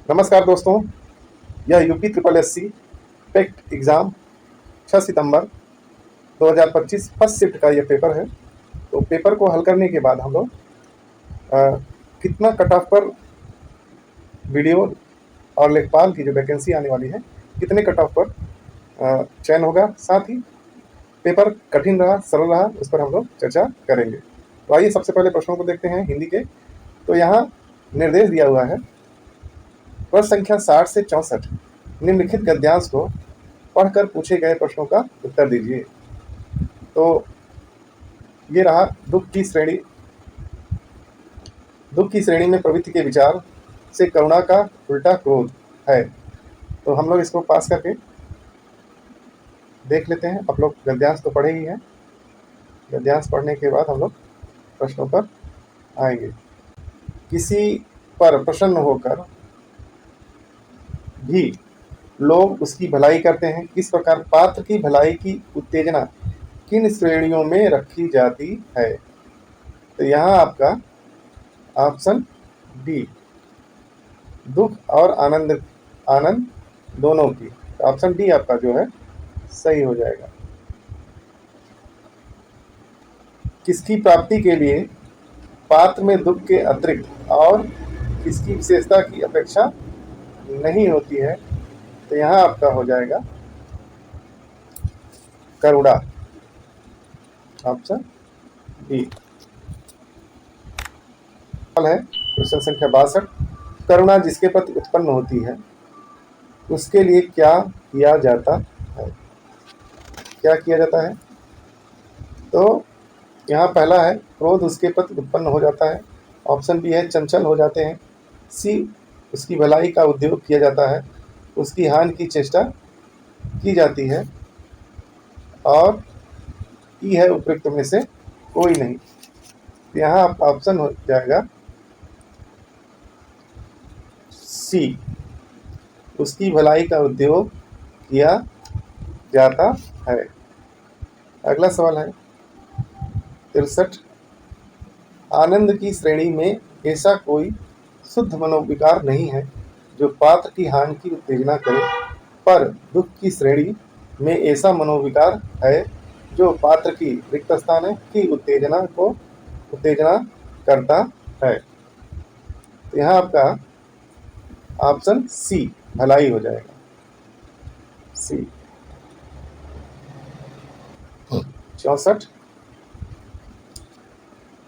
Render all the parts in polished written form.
नमस्कार दोस्तों, यह UP triple S C TET exam 6 सितंबर 2025 फर्स्ट शिफ्ट का यह पेपर है। तो पेपर को हल करने के बाद हम लोग कितना कट ऑफ पर वीडियो और लेखपाल की जो वैकेंसी आने वाली है, कितने कट ऑफ पर चयन होगा, साथ ही पेपर कठिन रहा सरल रहा, उस पर हम लोग चर्चा करेंगे। तो आइए सबसे पहले प्रश्नों को देखते हैं हिंदी के। तो यहाँ निर्देश दिया हुआ है, प्रश्न संख्या 60 से 64 निम्नलिखित गद्यांश को पढ़कर पूछे गए प्रश्नों का उत्तर दीजिए। तो ये रहा दुख की श्रेणी। दुख की श्रेणी में प्रवृत्ति के विचार से करुणा का उल्टा क्रोध है। तो हम लोग इसको पास करके देख लेते हैं। आप लोग गद्यांश तो पढ़े ही हैं, गद्यांश पढ़ने के बाद हम लोग प्रश्नों पर आएंगे। किसी पर प्रसन्न होकर भी लोग उसकी भलाई करते हैं, किस प्रकार पात्र की भलाई की उत्तेजना किन श्रेणियों में रखी जाती है। तो यहाँ आपका ऑप्शन डी, दुख और आनंद आनंद दोनों की। ऑप्शन डी आपका जो है सही हो जाएगा। किसकी प्राप्ति के लिए पात्र में दुख के अतिरिक्त और किसकी विशेषता की अपेक्षा नहीं होती है। तो यहाँ आपका हो जाएगा करुणा, ऑप्शन बी। है क्वेश्चन संख्या 62, करुणा जिसके प्रति उत्पन्न होती है उसके लिए क्या किया जाता है। क्या किया जाता है? तो यहाँ पहला है क्रोध उसके प्रति उत्पन्न हो जाता है। ऑप्शन बी है चंचल हो जाते हैं। सी उसकी भलाई का उद्योग किया जाता है, उसकी हानि की चेष्टा की जाती है। और ई है उपयुक्त में से कोई नहीं। तो यहाँ आपका ऑप्शन हो जाएगा सी, उसकी भलाई का उद्योग किया जाता है। अगला सवाल है 63, आनंद की श्रेणी में ऐसा कोई शुद्ध मनोविकार नहीं है जो पात्र की हानि की उत्तेजना करे, पर दुख की श्रेणी में ऐसा मनोविकार है जो पात्र की रिक्त स्थान की उत्तेजना करता है। तो यहाँ आपका ऑप्शन सी भलाई हो जाएगा, सी। 64,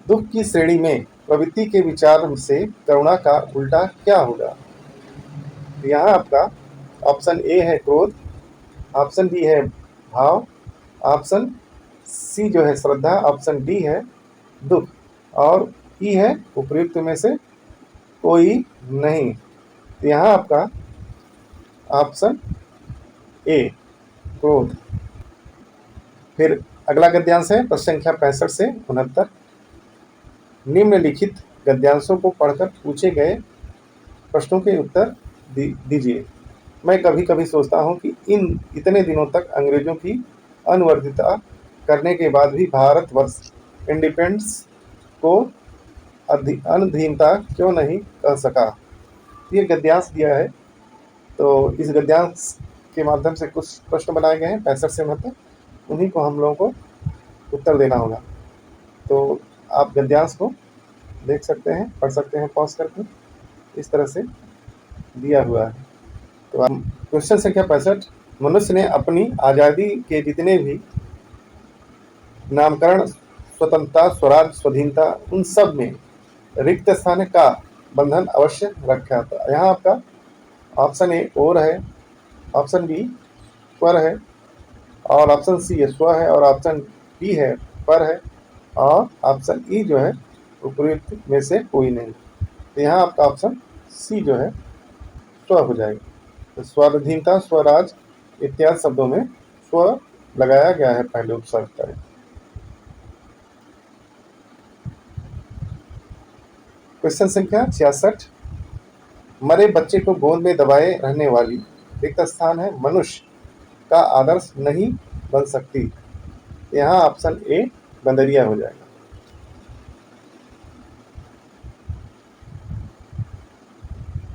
दुख की श्रेणी में प्रवृत्ति के विचार से करुणा का उल्टा क्या होगा। यहाँ आपका ऑप्शन ए है क्रोध, ऑप्शन बी है भाव, ऑप्शन सी जो है श्रद्धा, ऑप्शन डी है दुख और ई है उपयुक्त में से कोई नहीं। तो यहाँ आपका ऑप्शन ए क्रोध। फिर अगला गद्यांश है प्रश्न संख्या 65 से 69, निम्नलिखित गद्यांशों को पढ़कर पूछे गए प्रश्नों के उत्तर दीजिए। मैं कभी कभी सोचता हूँ कि इतने दिनों तक अंग्रेजों की अनवर्दिता करने के बाद भी भारतवर्ष इंडिपेंडेंस को अधीनता क्यों नहीं कर सका। ये गद्यांश दिया है। तो इस गद्यांश के माध्यम से कुछ प्रश्न बनाए गए हैं 65 से 69, उन्हीं को हम लोगों को उत्तर देना होगा। तो आप गद्यांश को देख सकते हैं, पढ़ सकते हैं पॉज करके, इस तरह से दिया हुआ है। तो क्वेश्चन संख्या 65, मनुष्य ने अपनी आज़ादी के जितने भी नामकरण, स्वतंत्रता, स्वराज, स्वाधीनता, उन सब में रिक्त स्थान का बंधन अवश्य रखा था। यहाँ आपका ऑप्शन ए और है, ऑप्शन बी पर है, और ऑप्शन सी स्व है, और ऑप्शन बी है पर है, और ऑप्शन ई जो है उपयुक्त में से कोई नहीं। तो यहाँ आपका ऑप्शन सी जो है स्व हो जाएगा। तो स्वाधीनता, स्वराज इत्यादि शब्दों में स्व लगाया गया है पहले उपसर्ग का। क्वेश्चन संख्या 66, मरे बच्चे को गोद में दबाए रहने वाली रिक्त स्थान है मनुष्य का आदर्श नहीं बन सकती। यहाँ ऑप्शन ए बंदरिया हो जाएगा।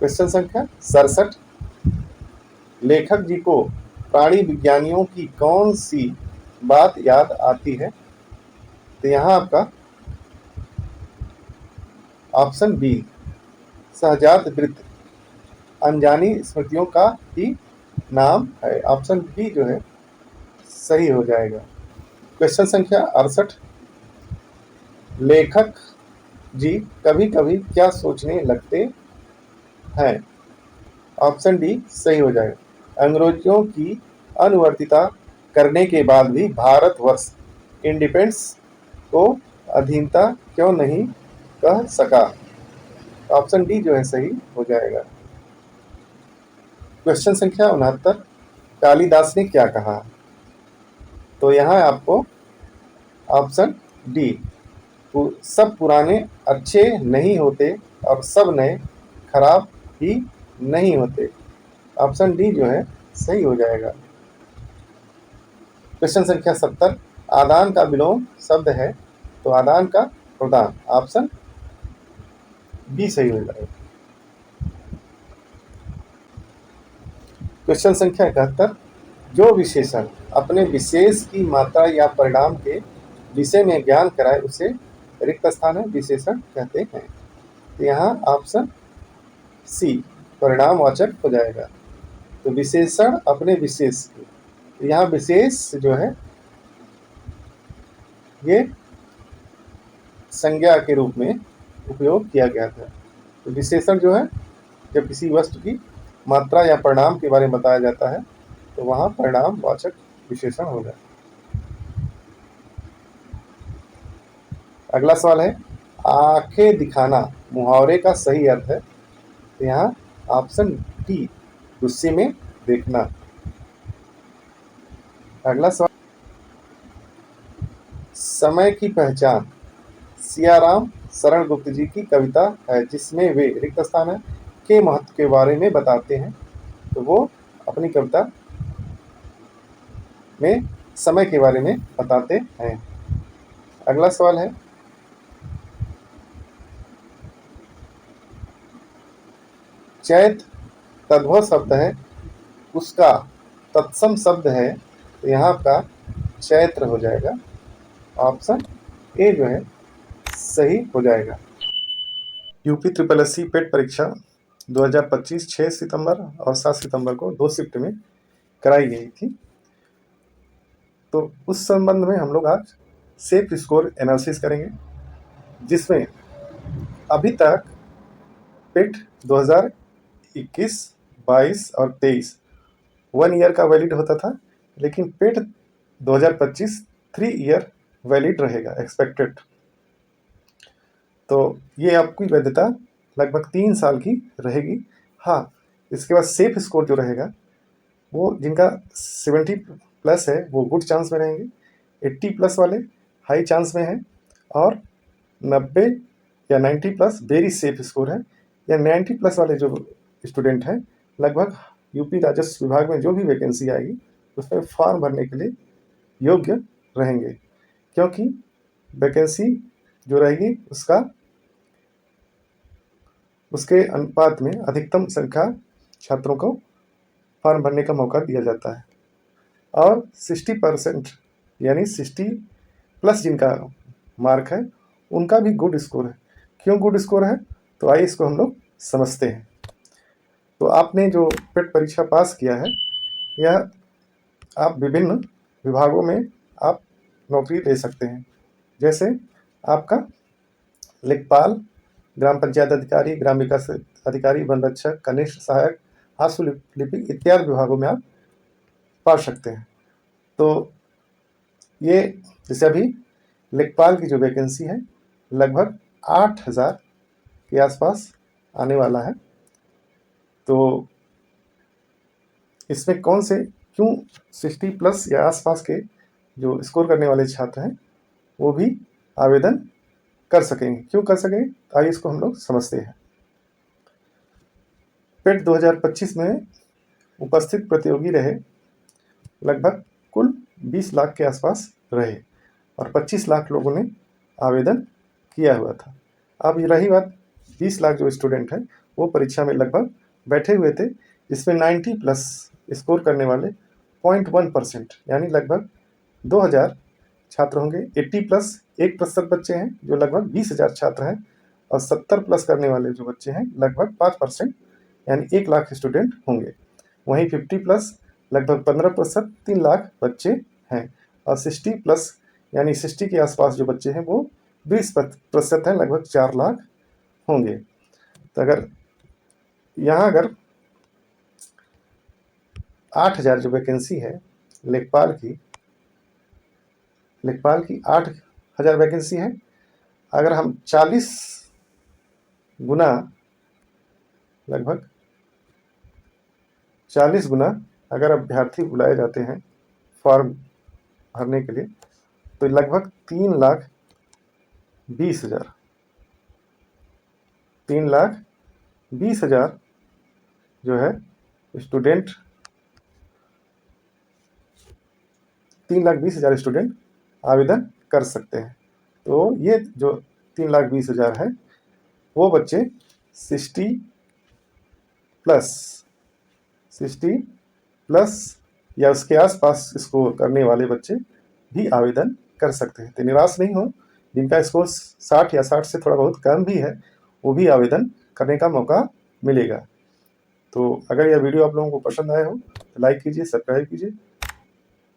क्वेश्चन संख्या 67, लेखक जी को प्राणी विज्ञानियों की कौन सी बात याद आती है? तो यहाँ आपका ऑप्शन बी, सहजात वृत्त अनजानी स्मृतियों का ही नाम है। ऑप्शन बी जो है सही हो जाएगा। क्वेश्चन संख्या 68, लेखक जी कभी कभी क्या सोचने लगते हैं? ऑप्शन डी सही हो जाएगा। अंग्रेजों की अनुवर्तिता करने के बाद भी भारतवर्ष इंडिपेंडेंस को अधीनता क्यों नहीं कह सका? ऑप्शन डी जो है सही हो जाएगा। क्वेश्चन संख्या 69, कालिदास ने क्या कहा? तो यहाँ आपको ऑप्शन डी, सब पुराने अच्छे नहीं होते और सब नए खराब ही नहीं होते। ऑप्शन डी जो है सही हो जाएगा। क्वेश्चन संख्या 70, आदान का विलोम शब्द है, तो आदान का प्रदान। ऑप्शन बी सही हो जाएगा। क्वेश्चन संख्या 71, जो विशेषण अपने विशेष की मात्रा या परिणाम के विषय में ज्ञान कराए उसे रिक्त स्थान है विशेषण कहते हैं। तो यहाँ ऑप्शन सी परिणामवाचक हो जाएगा। तो विशेषण अपने विशेष की, तो यहाँ विशेष जो है ये संज्ञा के रूप में उपयोग किया गया था। तो विशेषण जो है जब किसी वस्तु की मात्रा या परिणाम के बारे में बताया जाता है तो वहाँ परिणामवाचक विशेषण होगा। अगला सवाल है, आंखें दिखाना मुहावरे का सही अर्थ है? तो यहाँ ऑप्शन डी, गुस्से में देखना। अगला सवाल, समय की पहचान सियाराम शरण गुप्त जी की कविता है जिसमें वे रिक्त स्थान है के महत्व के बारे में बताते हैं, तो वो अपनी कविता में समय के बारे में बताते हैं। अगला सवाल है, चैत तद्भव शब्द है, उसका तत्सम शब्द है, तो यहाँ आपका चैत्र हो जाएगा। ऑप्शन ए जो है सही हो जाएगा। यूपी ट्रिपल एस सी पेट परीक्षा 2025 6 सितंबर और 7 सितंबर को 2 शिफ्ट में कराई गई थी। तो उस संबंध में हम लोग आज सेफ स्कोर एनालिसिस करेंगे, जिसमें अभी तक पेट 2021, 22 और 23 1 ईयर का वैलिड होता था, लेकिन पेट 2025 3 ईयर वैलिड रहेगा एक्सपेक्टेड। तो ये आपकी वैधता लगभग 3 साल की रहेगी। हाँ, इसके बाद सेफ स्कोर जो रहेगा वो जिनका 70 प्लस है वो गुड चांस में रहेंगे, 80 प्लस वाले हाई चांस में हैं, और 90 या 90 प्लस वेरी सेफ स्कोर है, या 90 प्लस वाले जो स्टूडेंट हैं लगभग यूपी राजस्व विभाग में जो भी वैकेंसी आएगी उसमें फॉर्म भरने के लिए योग्य रहेंगे, क्योंकि वैकेंसी जो रहेगी उसके अनुपात में अधिकतम संख्या छात्रों को फॉर्म भरने का मौका दिया जाता है। और 60% यानी 60 प्लस जिनका मार्क है उनका भी गुड स्कोर है। क्यों गुड स्कोर है, तो आइए इसको हम लोग समझते हैं। तो आपने जो पेट परीक्षा पास किया है, यह आप विभिन्न विभागों में आप नौकरी ले सकते हैं, जैसे आपका लेखपाल, ग्राम पंचायत अधिकारी, ग्राम विकास अधिकारी, वन रक्षक, कनिष्ठ सहायक, आशु लिपिक इत्यादि विभागों में आप पा सकते हैं। तो ये जैसे अभी लेखपाल की जो वैकेंसी है लगभग 8000 के आसपास आने वाला है। तो इसमें कौन से क्यों 60 प्लस या आसपास के जो स्कोर करने वाले छात्र हैं वो भी आवेदन कर सकेंगे। क्यों कर सकेंगे, आइए इसको हम लोग समझते हैं। पेट 2025 में उपस्थित प्रतियोगी रहे लगभग कुल 20 लाख के आसपास रहे, और 25 लाख लोगों ने आवेदन किया हुआ था। अब रही बात 20 लाख जो स्टूडेंट हैं वो परीक्षा में लगभग बैठे हुए थे, जिसमें 90 प्लस स्कोर करने वाले 0.1% यानी लगभग 2000 छात्र होंगे। 80 प्लस 1% बच्चे हैं जो लगभग 20,000 छात्र हैं, और 70 प्लस करने वाले जो बच्चे हैं लगभग 5% यानी 1 लाख स्टूडेंट होंगे। वहीं 50 प्लस लगभग 15% 3 लाख बच्चे हैं, और 60 प्लस यानी 60 के आसपास जो बच्चे हैं वो 20% हैं, लगभग 4 लाख होंगे। तो अगर यहाँ अगर 8,000 जो वैकेंसी है लेखपाल की 8,000 वैकेंसी है। अगर हम 40 गुना लगभग 40 गुना अगर अभ्यर्थी बुलाए जाते हैं फॉर्म भरने के लिए, तो लगभग 3,20,000 जो है स्टूडेंट 3,20,000 स्टूडेंट आवेदन कर सकते हैं। तो ये जो 3,20,000 है वो बच्चे 60 प्लस या उसके आसपास स्कोर करने वाले बच्चे भी आवेदन कर सकते हैं। तो निराश नहीं हो, जिनका स्कोर 60 या 60 से थोड़ा बहुत कम भी है वो भी आवेदन करने का मौका मिलेगा। तो अगर यह वीडियो आप लोगों को पसंद आया हो तो लाइक कीजिए, सब्सक्राइब कीजिए।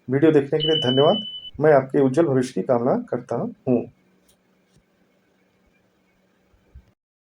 वीडियो देखने के लिए धन्यवाद। मैं आपके उज्जवल भविष्य की कामना करता हूँ।